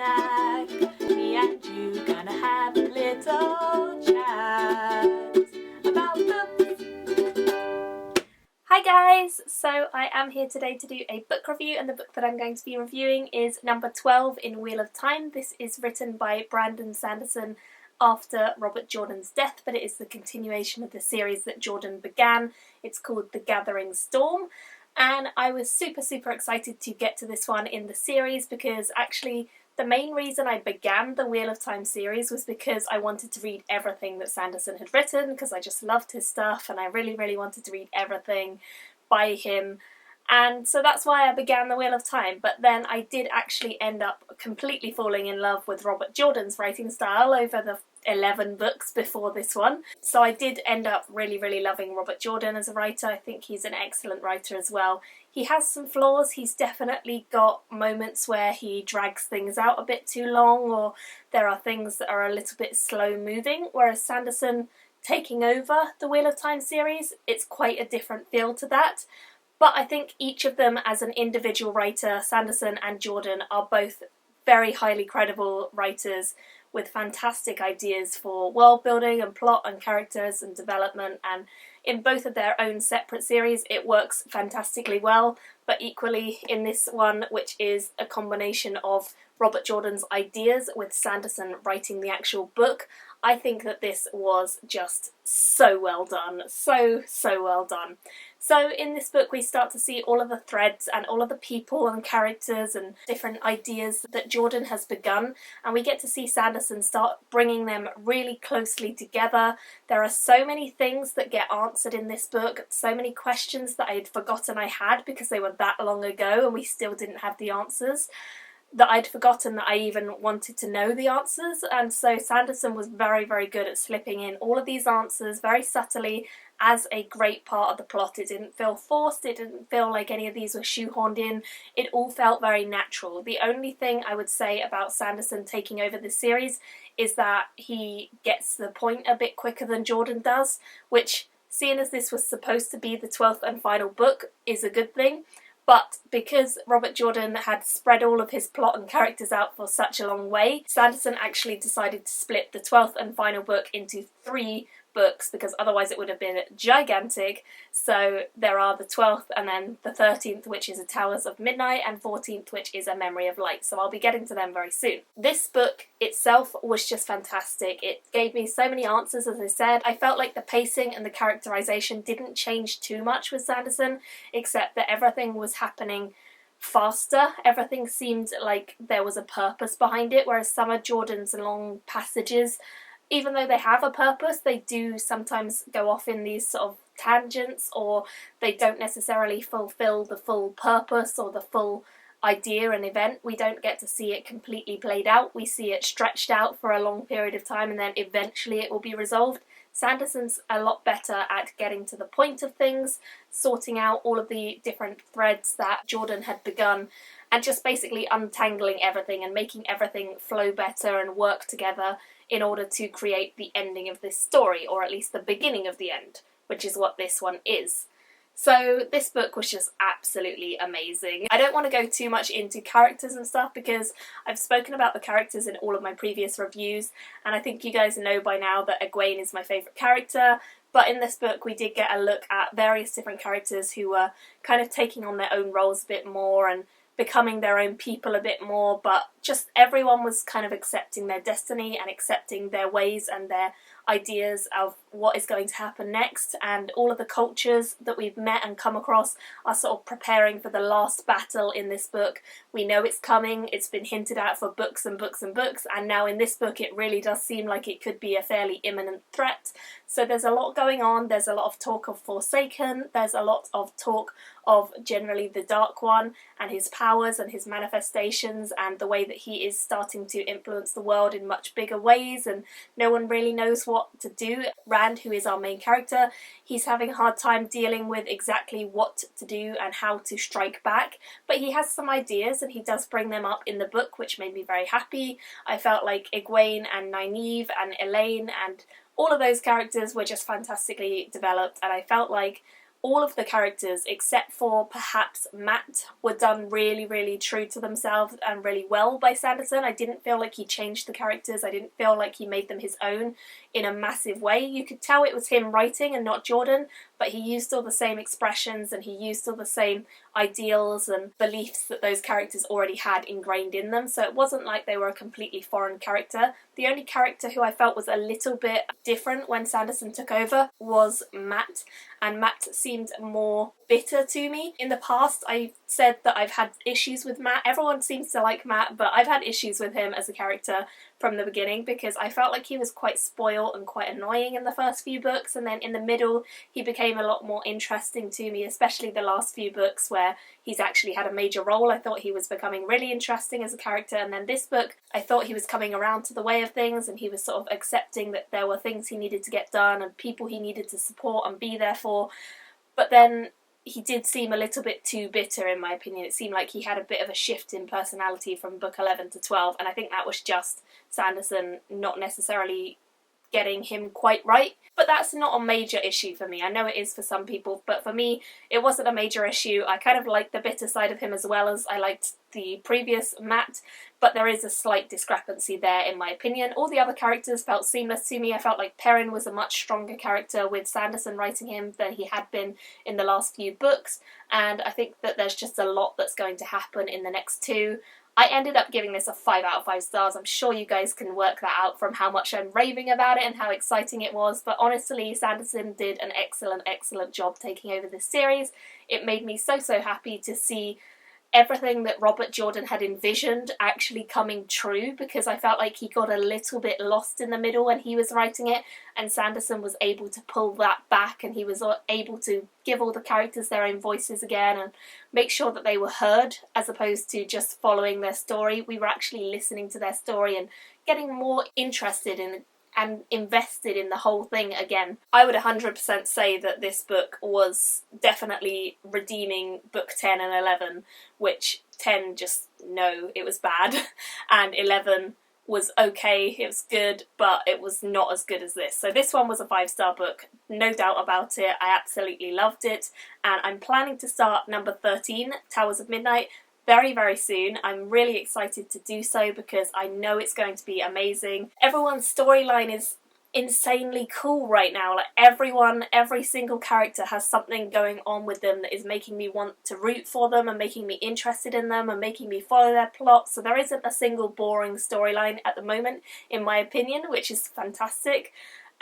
snack. Me and you gonna have a little chat about books. Hi guys! So I am here today to do a book review, and the book that I'm going to be reviewing is number 12 in Wheel of Time. This is written by Brandon Sanderson after Robert Jordan's death, but it is the continuation of the series that Jordan began. It's called The Gathering Storm. And I was super excited to get to this one in the series because actually the main reason I began the Wheel of Time series was because I wanted to read everything that Sanderson had written, because I just loved his stuff and I really wanted to read everything by him. And so that's why I began the Wheel of Time. But then I did actually end up completely falling in love with Robert Jordan's writing style over the 11 books before this one. So I did end up really loving Robert Jordan as a writer. I think he's an excellent writer as well. He has some flaws. He's definitely got moments where he drags things out a bit too long, or there are things that are a little bit slow moving, whereas Sanderson taking over the Wheel of Time series, it's quite a different feel to that. But I think each of them as an individual writer, Sanderson and Jordan, are both very highly credible writers with fantastic ideas for world building and plot and characters and development, and in both of their own separate series it works fantastically well, but equally in this one, which is a combination of Robert Jordan's ideas with Sanderson writing the actual book, I think that this was just so well done. So well done. So in this book we start to see all of the threads and all of the people and characters and different ideas that Jordan has begun, and we get to see Sanderson start bringing them really closely together. There are so many things that get answered in this book, so many questions that I had forgotten I had because they were that long ago and we still didn't have the answers, that I'd forgotten that I even wanted to know the answers. And so Sanderson was very good at slipping in all of these answers very subtly as a great part of the plot. It didn't feel forced, it didn't feel like any of these were shoehorned in, it all felt very natural. The only thing I would say about Sanderson taking over the series is that he gets to the point a bit quicker than Jordan does, which, seeing as this was supposed to be the 12th and final book, is a good thing. But because Robert Jordan had spread all of his plot and characters out for such a long way, Sanderson actually decided to split the 12th and final book into 3 books, because otherwise it would have been gigantic. So there are the 12th and then the 13th, which is A Towers of Midnight, and 14th, which is A Memory of Light. So I'll be getting to them very soon. This book itself was just fantastic. It gave me so many answers, as I said. I felt like the pacing and the characterization didn't change too much with Sanderson, except that everything was happening faster. Everything seemed like there was a purpose behind it, whereas some of Jordan's long passages, even though they have a purpose, they do sometimes go off in these sort of tangents, or they don't necessarily fulfill the full purpose or the full idea and event. We don't get to see it completely played out. We see it stretched out for a long period of time and then eventually it will be resolved. Sanderson's a lot better at getting to the point of things, sorting out all of the different threads that Jordan had begun, and just basically untangling everything and making everything flow better and work together in order to create the ending of this story, or at least the beginning of the end, which is what this one is. So this book was just absolutely amazing. I don't want to go too much into characters and stuff because I've spoken about the characters in all of my previous reviews, and I think you guys know by now that Egwene is my favourite character, but in this book we did get a look at various different characters who were kind of taking on their own roles a bit more and becoming their own people a bit more, but just everyone was kind of accepting their destiny and accepting their ways and their ideas of what is going to happen next, and all of the cultures that we've met and come across are sort of preparing for the last battle in this book. We know it's coming, it's been hinted at for books and books and books, and now in this book it really does seem like it could be a fairly imminent threat. So there's a lot going on, there's a lot of talk of Forsaken, there's a lot of talk of generally the Dark One and his powers and his manifestations and the way that he is starting to influence the world in much bigger ways, and no one really knows what to do. Rand, who is our main character, he's having a hard time dealing with exactly what to do and how to strike back, but he has some ideas and he does bring them up in the book, which made me very happy. I felt like Egwene and Nynaeve and Elaine and all of those characters were just fantastically developed, and I felt like all of the characters except for perhaps Matt were done really, really true to themselves and really well by Sanderson. I didn't feel like he changed the characters. I didn't feel like he made them his own in a massive way. You could tell it was him writing and not Jordan, but he used all the same expressions and he used all the same ideals and beliefs that those characters already had ingrained in them, so it wasn't like they were a completely foreign character. The only character who I felt was a little bit different when Sanderson took over was Matt, and Matt seemed more bitter to me. In the past I said that I've had issues with Matt. Everyone seems to like Matt, but I've had issues with him as a character from the beginning because I felt like he was quite spoiled and quite annoying in the first few books, and then in the middle he became a lot more interesting to me, especially the last few books where he's actually had a major role. I thought he was becoming really interesting as a character, and then this book I thought he was coming around to the way of things and he was sort of accepting that there were things he needed to get done and people he needed to support and be there for. But then he did seem a little bit too bitter, in my opinion. It seemed like he had a bit of a shift in personality from book 11 to 12, and I think that was just Sanderson not necessarily getting him quite right. But that's not a major issue for me. I know it is for some people, but for me it wasn't a major issue. I kind of liked the bitter side of him as well as I liked the previous Matt, but there is a slight discrepancy there in my opinion. All the other characters felt seamless to me. I felt like Perrin was a much stronger character with Sanderson writing him than he had been in the last few books, and I think that there's just a lot that's going to happen in the next two. I ended up giving this a 5 out of 5 stars. I'm sure you guys can work that out from how much I'm raving about it and how exciting it was, but honestly Sanderson did an excellent job taking over this series. It made me so happy to see everything that Robert Jordan had envisioned actually coming true, because I felt like he got a little bit lost in the middle when he was writing it, and Sanderson was able to pull that back and he was able to give all the characters their own voices again and make sure that they were heard as opposed to just following their story. We were actually listening to their story and getting more interested in and invested in the whole thing again. I would 100% say that this book was definitely redeeming book 10 and 11, which 10 just, no, it was bad, and 11 was okay, it was good, but it was not as good as this. So this one was a 5-star book, no doubt about it. I absolutely loved it, and I'm planning to start number 13, Towers of Midnight, very soon. I'm really excited to do so because I know it's going to be amazing. Everyone's storyline is insanely cool right now. Like every single character has something going on with them that is making me want to root for them and making me interested in them and making me follow their plot. So there isn't a single boring storyline at the moment, in my opinion, which is fantastic.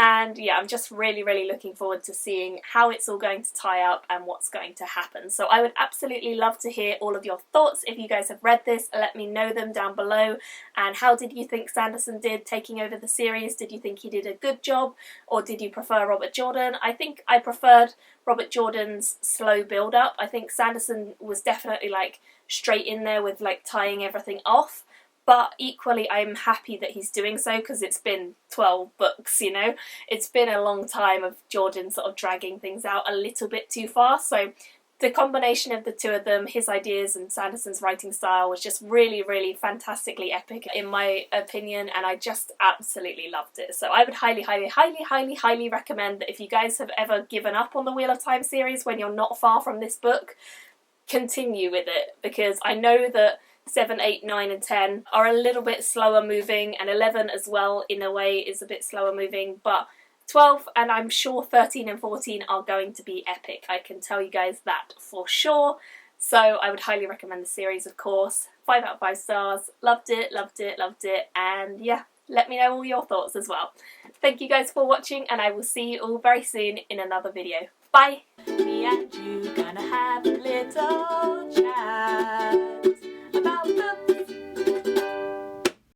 And yeah, I'm just really looking forward to seeing how it's all going to tie up and what's going to happen. So I would absolutely love to hear all of your thoughts. If you guys have read this, let me know them down below. And how did you think Sanderson did taking over the series? Did you think he did a good job, or did you prefer Robert Jordan? I think I preferred Robert Jordan's slow build-up. I think Sanderson was definitely like straight in there with like tying everything off. But equally, I'm happy that he's doing so because it's been 12 books, you know? It's been a long time of Jordan sort of dragging things out a little bit too far. So the combination of the two of them, his ideas and Sanderson's writing style, was just really fantastically epic in my opinion, and I just absolutely loved it. So I would highly recommend that if you guys have ever given up on the Wheel of Time series when you're not far from this book, continue with it, because I know that 7, 8, 9 and 10 are a little bit slower moving, and 11 as well in a way is a bit slower moving, but 12 and I'm sure 13 and 14 are going to be epic. I can tell you guys that for sure. So I would highly recommend the series, of course. 5 out of 5 stars. Loved it. And yeah, let me know all your thoughts as well. Thank you guys for watching, and I will see you all very soon in another video. Bye! Me and you gonna have a little